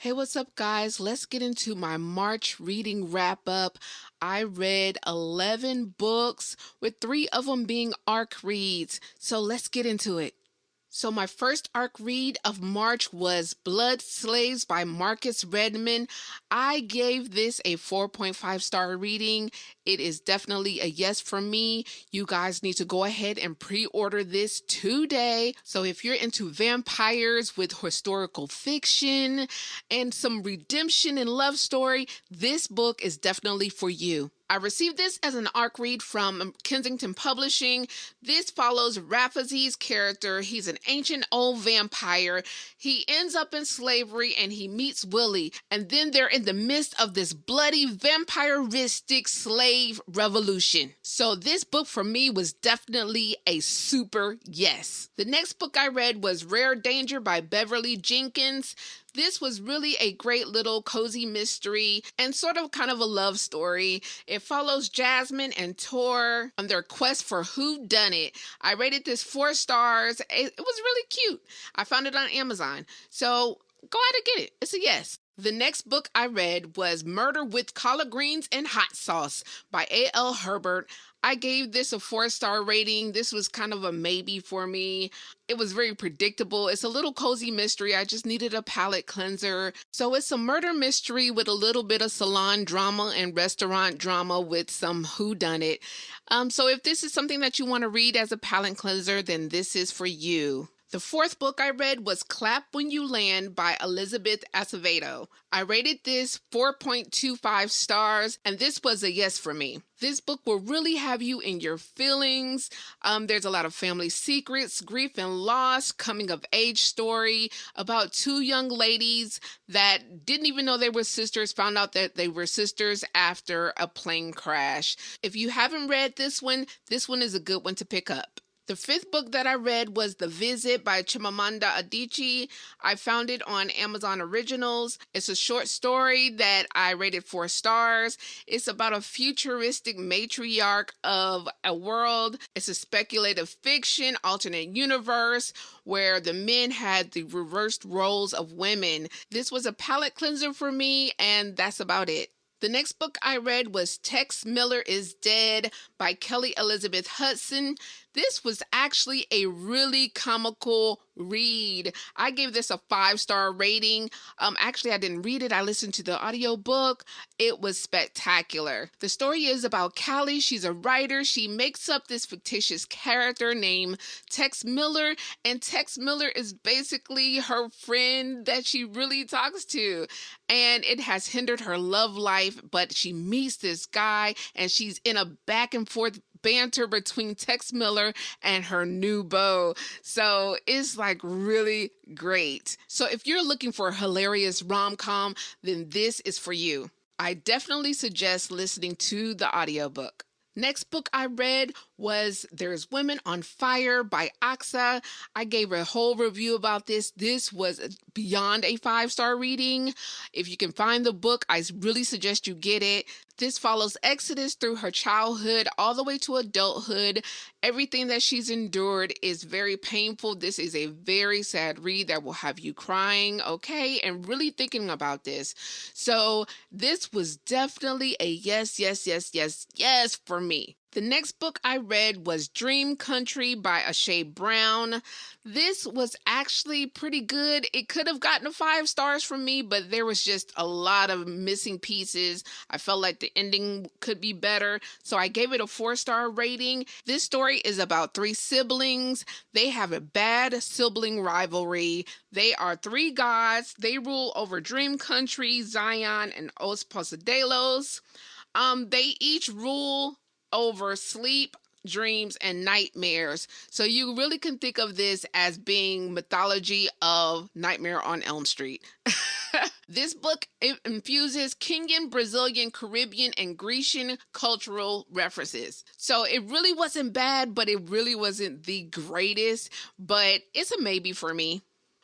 Hey, what's up, guys? Let's get into my March reading wrap up. I read 11 books, with three of them being ARC reads. So let's get into it. So my first ARC read of March was Blood Slaves by Marcus Redman. I gave this a 4.5-star reading. It is definitely a yes from me. You guys need to go ahead and pre-order this today. So if you're into vampires with historical fiction and some redemption and love story, this book is definitely for you. I received this as an ARC read from Kensington Publishing. This follows Raphazi's character. He's an ancient old vampire. He ends up in slavery and he meets Willie. And then they're in the midst of this bloody vampiristic slave revolution. So this book for me was definitely a super yes. The next book I read was Rare Danger by Beverly Jenkins. This was really a great little cozy mystery and sort of kind of a love story. It follows Jasmine and Tor on their quest for whodunit. I rated this 4 stars. It was really cute. I found it on Amazon. So go ahead and get it. It's a yes. The next book I read was Murder with Collard Greens and Hot Sauce by A.L. Herbert. I gave this a 4-star rating. This was kind of a maybe for me. It was very predictable. It's a little cozy mystery. I just needed a palate cleanser. So it's a murder mystery with a little bit of salon drama and restaurant drama with some whodunit. So if this is something that you want to read as a palate cleanser, then this is for you. The fourth book I read was Clap When You Land by Elizabeth Acevedo. I rated this 4.25 stars, and this was a yes for me. This book will really have you in your feelings. There's a lot of family secrets, grief and loss, coming of age story about 2 young ladies that didn't even know they were sisters, found out that they were sisters after a plane crash. If you haven't read this one is a good one to pick up. The fifth book that I read was The Visit by Chimamanda Adichie. I found it on Amazon Originals. It's a short story that I rated 4 stars. It's about a futuristic matriarch of a world. It's a speculative fiction, alternate universe, where the men had the reversed roles of women. This was a palate cleanser for me, and that's about it. The next book I read was Tex Miller is Dead by Kelly Elizabeth Hudson. This was actually a really comical read. I gave this a 5-star rating. Actually, I didn't read it. I listened to the audiobook. It was spectacular. The story is about Callie. She's a writer. She makes up this fictitious character named Tex Miller, and Tex Miller is basically her friend that she really talks to. And it has hindered her love life, but she meets this guy, and she's in a back and forth banter between Tex Miller and her new beau. So it's like really great. So if you're looking for a hilarious rom-com, then this is for you. I definitely suggest listening to the audiobook. Next book I read was There's Women on Fire by Aksa. I gave a whole review about this. This was beyond a 5-star reading. If you can find the book, I really suggest you get it. This follows Exodus through her childhood all the way to adulthood. Everything that she's endured is very painful. This is a very sad read that will have you crying, okay, and really thinking about this. So this was definitely a yes for me. The next book I read was Dream Country by Ashay Brown. This was actually pretty good. It could have gotten a 5 stars from me, but there was just a lot of missing pieces. I felt like the ending could be better, so I gave it a 4-star rating. This story is about 3 siblings. They have a bad sibling rivalry. They are 3 gods. They rule over Dream Country, Zion, and Os Posadelos. They each rule over sleep, dreams, and nightmares. So you really can think of this as being mythology of Nightmare on Elm Street. This book infuses Kenyan, Brazilian, Caribbean, and Grecian cultural references. So it really wasn't bad, but it really wasn't the greatest, but it's a maybe for me.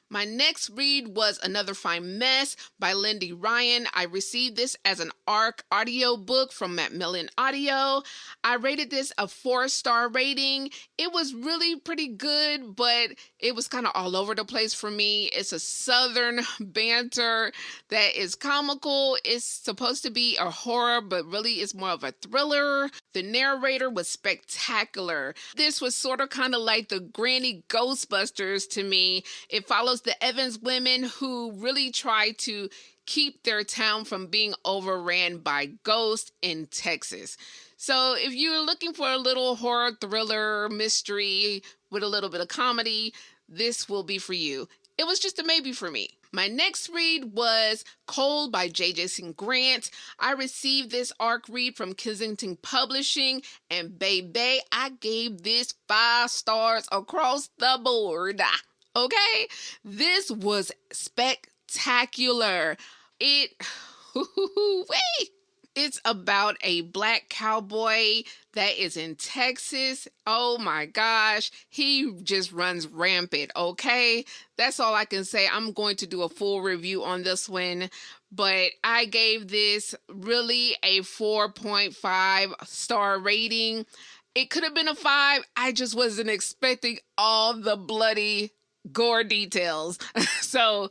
My next read was Another Fine Mess by Lindy Ryan. I received this as an ARC audio book from Macmillan Audio. I rated this a 4-star rating. It was really pretty good, but It was kind of all over the place for me. It's a southern banter that is comical. It's supposed to be a horror, but really it's more of a thriller. The narrator was spectacular. This was sort of kind of like the Granny Ghostbusters to me. It follows the Evans women who really try to keep their town from being overran by ghosts in Texas. So if you're looking for a little horror thriller mystery with a little bit of comedy, this will be for you. It was just a maybe for me. My next read was Cold by J. Jason Grant. I received this ARC read from Kensington Publishing, and baby, I gave this 5 stars across the board. Okay? This was spectacular. Wait. It's about a black cowboy that is in Texas. Oh my gosh, he just runs rampant, okay? That's all I can say. I'm going to do a full review on this one, but I gave this really a 4.5 star rating. It could have been a 5. I just wasn't expecting all the bloody gore details. So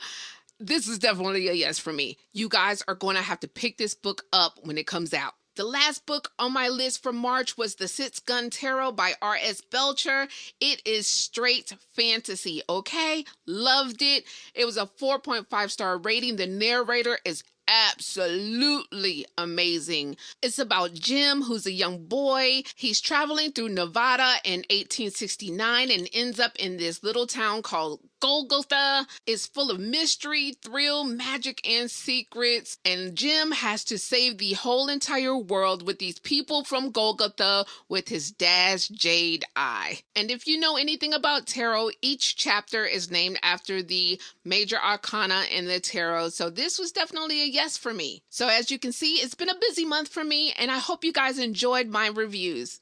this is definitely a yes for me. You guys are going to have to pick this book up when it comes out. The last book on my list for March was The Six Gun Tarot by R.S. Belcher. It is straight fantasy, okay? Loved it. It was a 4.5 star rating. The narrator is absolutely amazing. It's about Jim, who's a young boy. He's traveling through Nevada in 1869 and ends up in this little town called Golgotha. It's full of mystery, thrill, magic, and secrets. And Jim has to save the whole entire world with these people from Golgotha with his dad's jade eye. And if you know anything about tarot, each chapter is named after the major arcana in the tarot. So this was definitely a yes for me. So as you can see, it's been a busy month for me, and I hope you guys enjoyed my reviews.